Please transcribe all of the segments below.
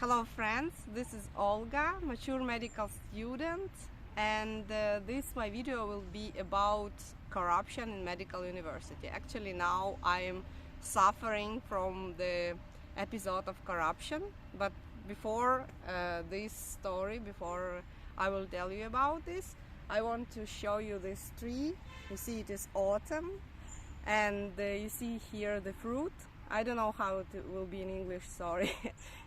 Hello friends, this is Olga, mature medical student, and my video will be about corruption in medical university. Actually now I am suffering from the episode of corruption, but before before I will tell you about this, I want to show you this tree. You see it is autumn, and you see here the fruit. I don't know how it will be in English, sorry.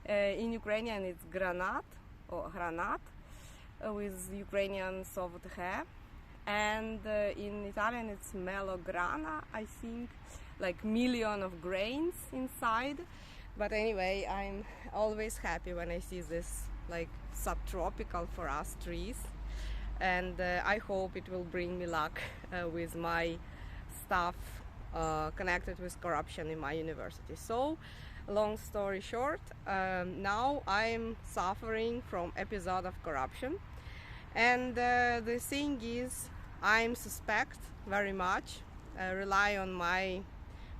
In Ukrainian it's granat or granat with Ukrainian sovthe, and in Italian it's melograna, I think, like million of grains inside. But anyway, I'm always happy when I see this like subtropical for us trees, and I hope it will bring me luck with my stuff connected with corruption in my university. So, long story short, now I'm suffering from episode of corruption, and the thing is, I'm suspect very much, rely on my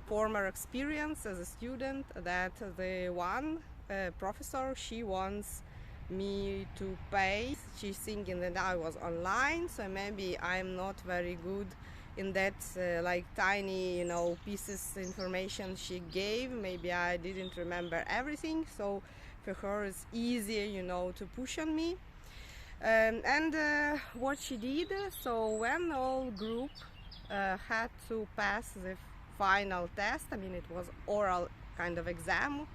former experience as a student, that the one professor, she wants me to pay. She's thinking that I was online, so maybe I'm not very good in that like tiny pieces information she gave. Maybe I didn't remember everything, so for her it's easier to push on me. And what she did, so when all group had to pass the final test, I mean it was oral kind of exam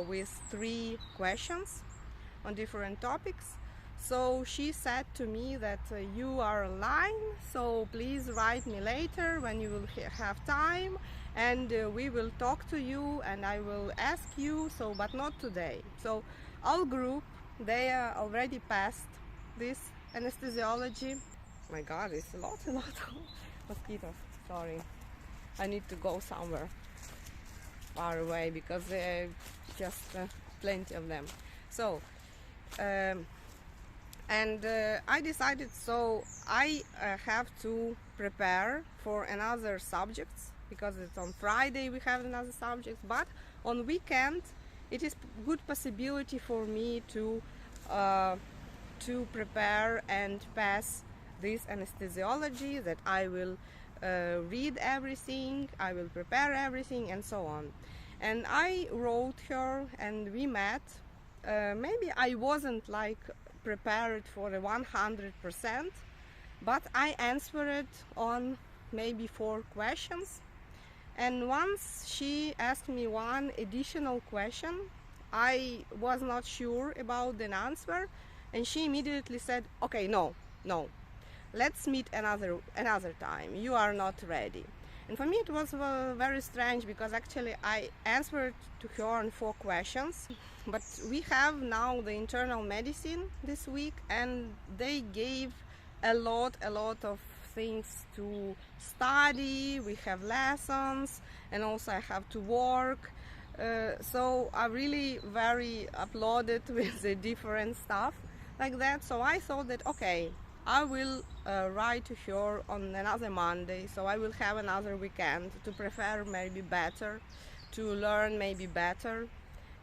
with 3 questions on different topics. So she said to me that you are online, so please write me later when you will have time, and we will talk to you and I will ask you, so but not today. So our group, they already passed this anesthesiology. Oh my god, it's a lot of mosquitoes. Sorry, I need to go somewhere far away because there are just plenty of them. So I decided, so I have to prepare for another subjects, because it's on Friday we have another subject, but on weekend it is good possibility for me to prepare and pass this anesthesiology, that I will read everything, I will prepare everything, and so on. And I wrote her and we met. Maybe I wasn't like prepared for the 100%, but I answered on maybe 4 questions. And once she asked me one additional question, I was not sure about the answer, and she immediately said, okay, no, let's meet another time, you are not ready. And for me it was very strange, because actually I answered to her on 4 questions. But we have now the internal medicine this week, and they gave a lot of things to study. We have lessons, and also I have to work. So I really very uploaded with the different stuff like that. So I thought that, okay, I will write to her on another Monday, so I will have another weekend to prepare maybe better, to learn maybe better,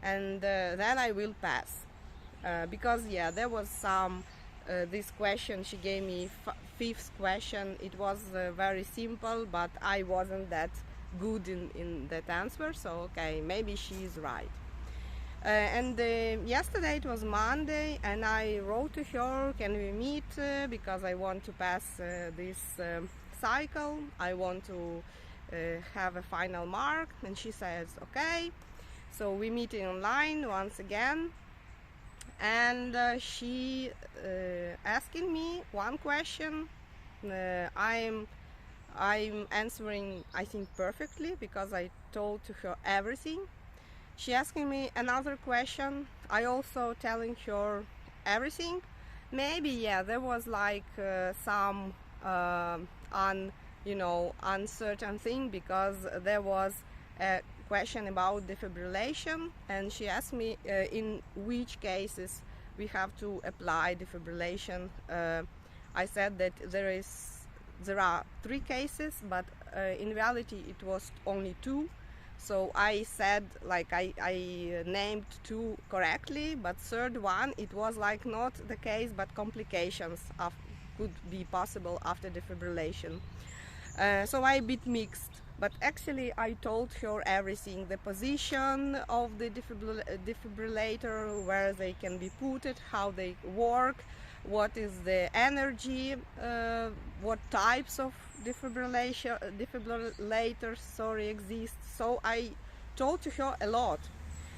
and then I will pass. Because yeah, there was some this question she gave me, 5th question, it was very simple, but I wasn't that good in that answer, so okay, maybe she is right. And yesterday it was Monday, and I wrote to her, can we meet, because I want to pass this cycle, I want to have a final mark. And she says okay, so we meet online once again, and she asking me one question. I'm answering, I think, perfectly, because I told to her everything. She asking me another question, I also telling her everything. Maybe yeah, there was like some uncertain thing, because there was a question about defibrillation, and she asked me in which cases we have to apply defibrillation. I said that there are 3 cases, but in reality it was only 2. So I said, like, I named 2 correctly, but third one, it was like not the case, but complications could be possible after defibrillation. So I a bit mixed, but actually I told her everything: the position of the defibrillator, where they can be put, how they work, what is the energy, what types of defibrillators exist. So I told to her a lot.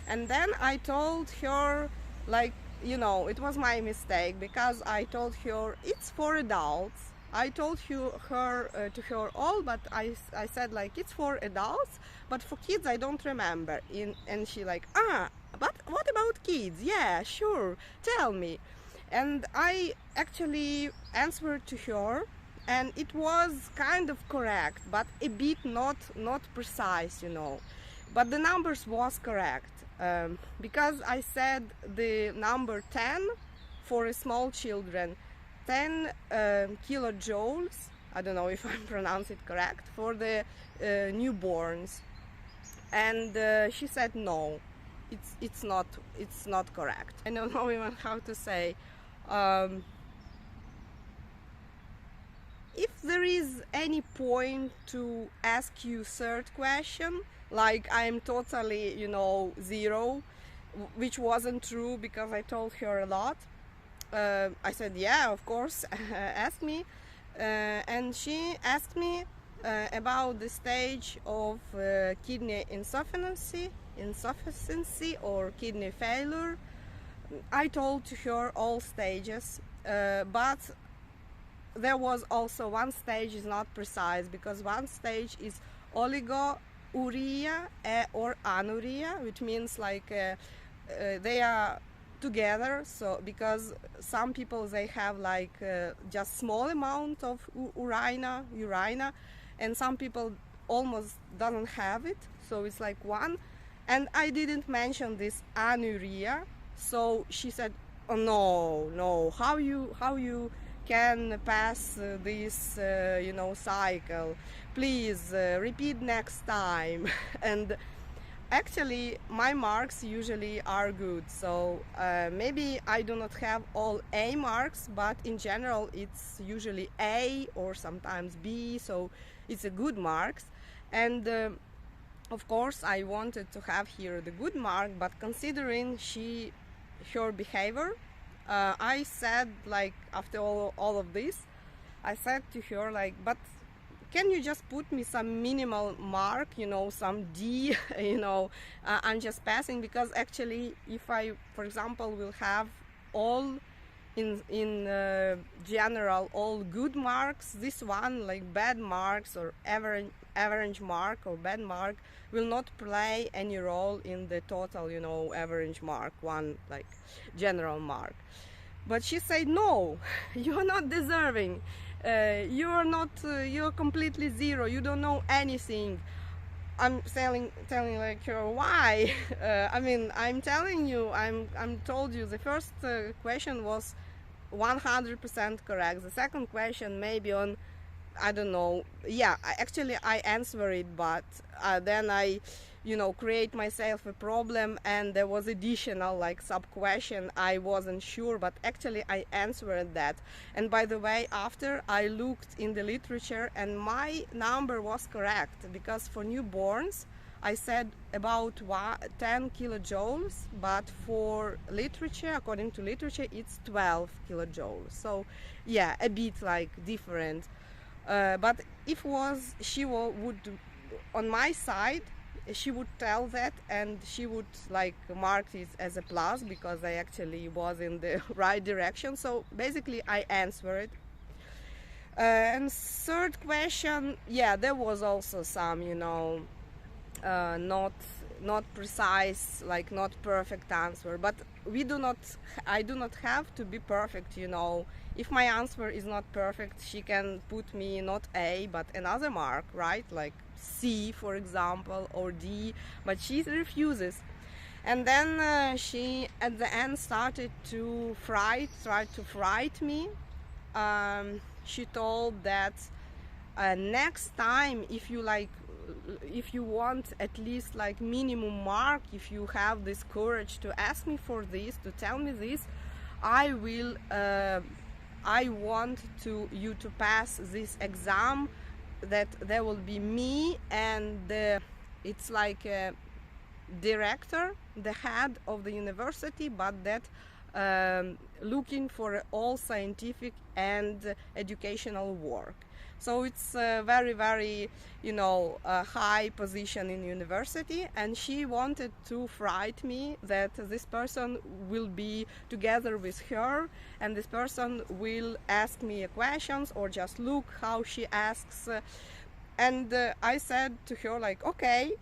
And then I told her, like, you know, it was my mistake, because I told her it's for adults. I told to her all, but I said, like, it's for adults, but for kids I don't remember. And she like, but what about kids? Yeah, sure, tell me. And I actually answered to her, and it was kind of correct, but a bit not precise, you know. But the numbers was correct, because I said the number 10 for small children, 10 kilojoules, I don't know if I pronounce it correct, for the newborns. And she said no, it's not correct. I don't know even how to say. If there is any point to ask you third question, like I'm totally, you know, 0, which wasn't true, because I told her a lot. I said, yeah, of course, ask me. And she asked me about the stage of kidney insufficiency or kidney failure. I told her all stages, but there was also one stage is not precise, because one stage is oligouria or anuria, which means like they are together. So because some people, they have like just small amount of urina, and some people almost doesn't have it, so it's like one. And I didn't mention this anuria, so she said, oh no, how you can pass this you know, cycle, please repeat next time. And actually my marks usually are good, so maybe I do not have all A marks, but in general it's usually A or sometimes B, so it's a good marks. And of course I wanted to have here the good mark, but considering her behavior, I said, like, after all of this, I said to her, like, but can you just put me some minimal mark, you know, some D, you know, I'm just passing, because actually if I, for example, will have all in general all good marks, this one, like bad marks or average mark or bad mark, will not play any role in the total, you know, average mark, one like general mark. But she said, no, you're not deserving, you're completely 0, you don't know anything. I'm telling like her, why? I mean, I'm telling you, I'm told you the first question was 100% correct. The second question maybe on, I don't know, yeah, actually I answer it, but then I, you know, create myself a problem, and there was additional like sub question I wasn't sure, but actually I answered that. And by the way, after I looked in the literature, and my number was correct, because for newborns I said about 10 kilojoules, but for literature, according to literature, it's 12 kilojoules. So yeah, a bit like different. But if she would on my side, she would tell that, and she would like mark it as a plus, because I actually was in the right direction. So basically I answered. And third question, yeah, there was also some, you know, not precise, like not perfect answer, but I do not have to be perfect, you know. If my answer is not perfect, she can put me not A but another mark, right, like C for example, or D, but she refuses. And then she at the end started to try to fright me. She told that next time, if you like if you want at least like minimum mark, if you have this courage to ask me for this, to tell me this, I will I want you to pass this exam, that there will be me and it's like a director, the head of the university, but that looking for all scientific and educational work. So it's a very, very, high position in university, and she wanted to frighten me that this person will be together with her, and this person will ask me questions or just look how she asks. And I said to her, like, okay,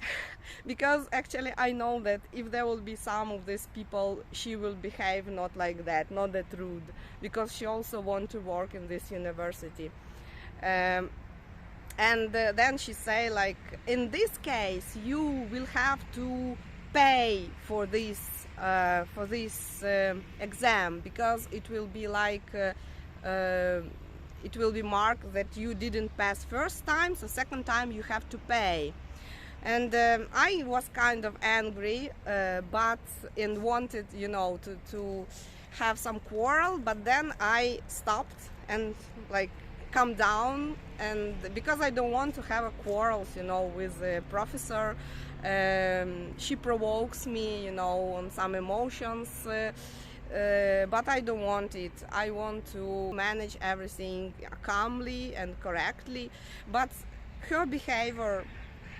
because actually I know that if there will be some of these people, she will behave not like that, not that rude, because she also wants to work in this university. And then she say, like, in this case you will have to pay for this exam, because it will be like it will be marked that you didn't pass first time, so second time you have to pay. And I was kind of angry, but and wanted, to have some quarrel, but then I stopped and like calm down, and because I don't want to have a quarrels, with the professor. She provokes me, on some emotions, but I don't want it. I want to manage everything calmly and correctly. But her behavior,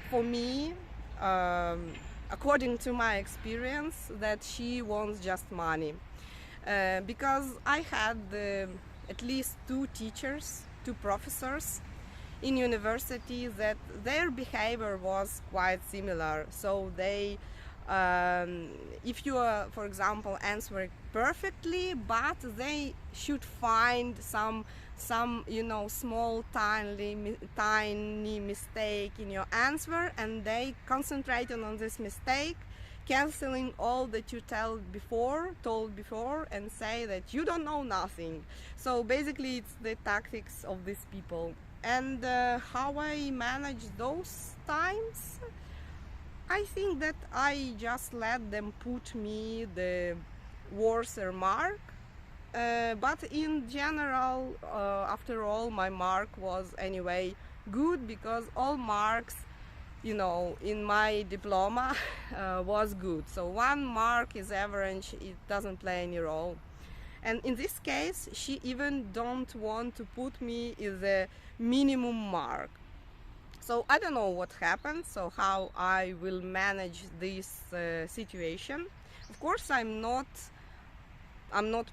for me, according to my experience, that she wants just money. Because I had at least two teachers, two professors in university, that their behavior was quite similar. So they, if you are, for example, answering perfectly, but they should find some small tiny mistake in your answer, and they concentrated on this mistake, canceling all that you told before, and say that you don't know nothing. So basically it's the tactics of these people. And how I manage those times, I think that I just let them put me the worse mark, but in general, after all, my mark was anyway good, because all marks, in my diploma was good. So 1 mark is average, it doesn't play any role. And in this case, she even don't want to put me in the minimum mark. So I don't know what happened, so how I will manage this situation. Of course, I'm not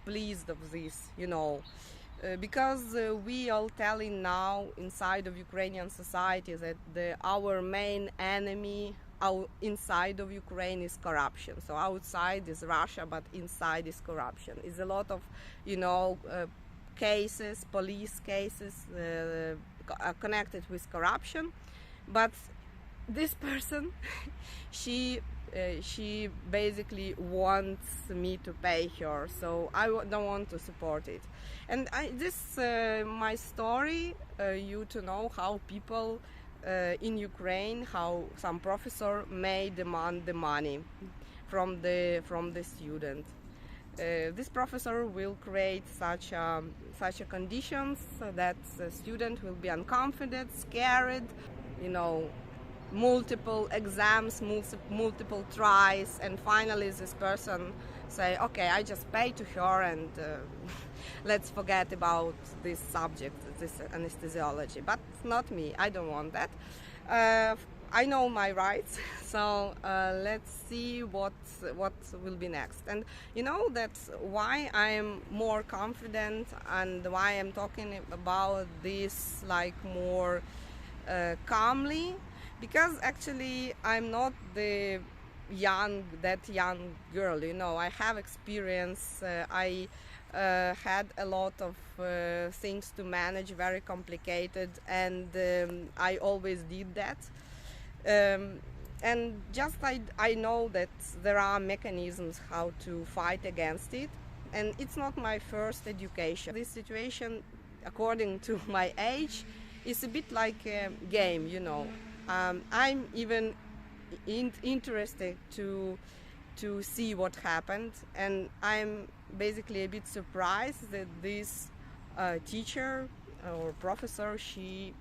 pleased of this, because we all telling now inside of Ukrainian society that our main enemy inside of Ukraine is corruption. So outside is Russia, but inside is corruption. It's a lot of, cases, police cases connected with corruption. But this person, she basically wants me to pay her, so I don't want to support it. And my story, you to know how people in Ukraine, how some professor may demand the money from the student. This professor will create such a conditions that the student will be unconfident, scared, multiple exams, multiple tries, and finally this person say, okay, I just pay to her, and let's forget about this subject, this anesthesiology. But not me, I don't want that. I know my rights, so let's see what will be next. And that's why I'm more confident, and why I'm talking about this like more calmly, because actually I'm not the young girl, I have experience. I had a lot of things to manage, very complicated, and I always did that. And just I know that there are mechanisms how to fight against it, and it's not my first education. This situation, according to my age, is a bit like a game, I'm even interested to see what happened, and I'm basically a bit surprised that this teacher or professor, she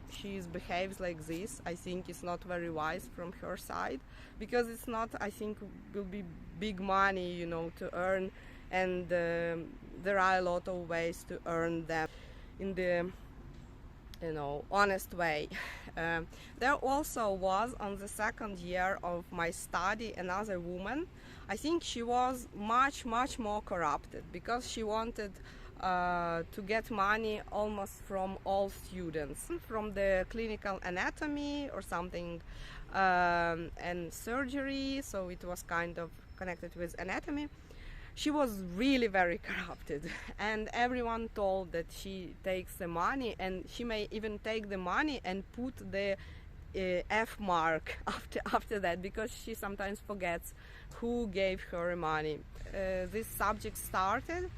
behaves like this. I think it's not very wise from her side, because it's not, I think, will be big money, you know, to earn, and there are a lot of ways to earn them in the, you know, honest way. There also was, on the second year of my study, another woman. I think she was much more corrupted, because she wanted to get money almost from all students, from the clinical anatomy or something, and surgery, so it was kind of connected with anatomy. She was really very corrupted, and everyone told that she takes the money, and she may even take the money and put the F mark after that, because she sometimes forgets who gave her money. This subject started.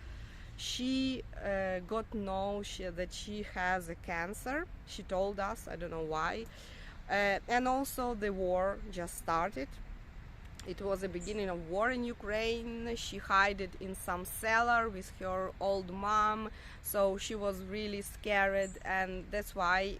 She got to know that she has a cancer. She told us, I don't know why. And also the war just started. It was the beginning of war in Ukraine. She hid it in some cellar with her old mom, so she was really scared, and that's why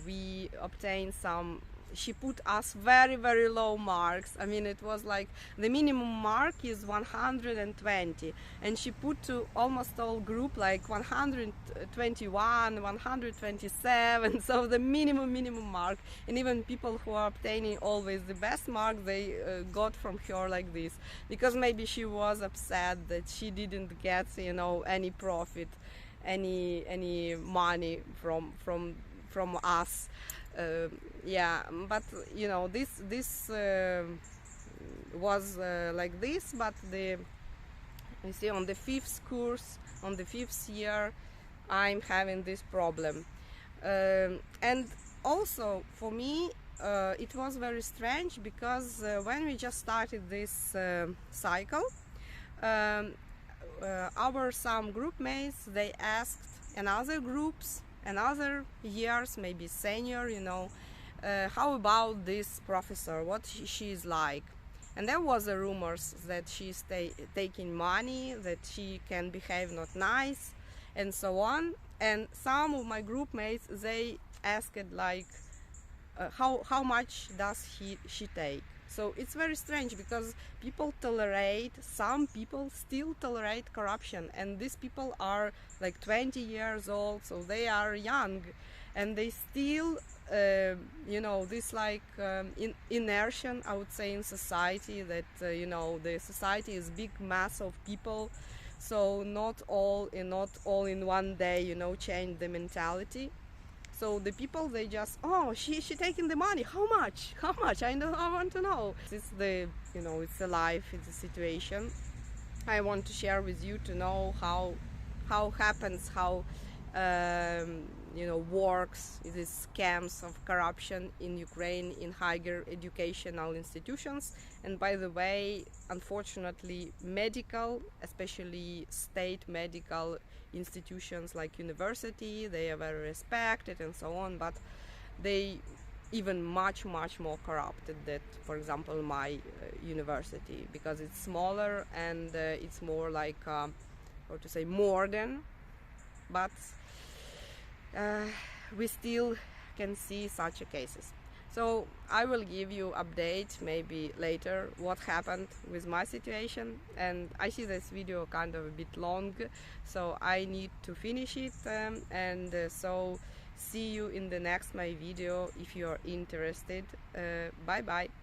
we obtained some. She put us very low marks. I mean, it was like the minimum mark is 120, and she put to almost all group like 121, 127, so the minimum mark. And even people who are obtaining always the best mark, they got from her like this, because maybe she was upset that she didn't get, you know, any profit, any money from us. Yeah, but you know, this was like this. But you see, on the fifth course, on the fifth year, I'm having this problem, and also for me it was very strange, because when we just started this cycle, our some group mates, they asked another groups and other years, maybe senior, you know, how about this professor, what she is like. And there was a rumors that she's taking money, that she can behave not nice, and so on. And some of my group mates, they asked like, how much does she take? So it's very strange, because people tolerate, some people still tolerate corruption, and these people are like 20 years old, so they are young, and they still, you know, this like inertia, I would say, in society, that you know, the society is big mass of people, so not all in one day, you know, change the mentality. So the people, they just, oh, she taking the money. How much? I want to know. It's the, you know, it's a life, it's a situation. I want to share with you to know how happens, how you know, works these scams of corruption in Ukraine in higher educational institutions. And by the way, unfortunately, medical, especially state medical institutions like university, they are very respected and so on, but they even much more corrupted than, for example, my university, because it's smaller and it's more like how to say, modern, but we still can see such cases. So I will give you update maybe later what happened with my situation, and I see this video kind of a bit long, so I need to finish it, and so see you in the next my video if you are interested. Bye bye.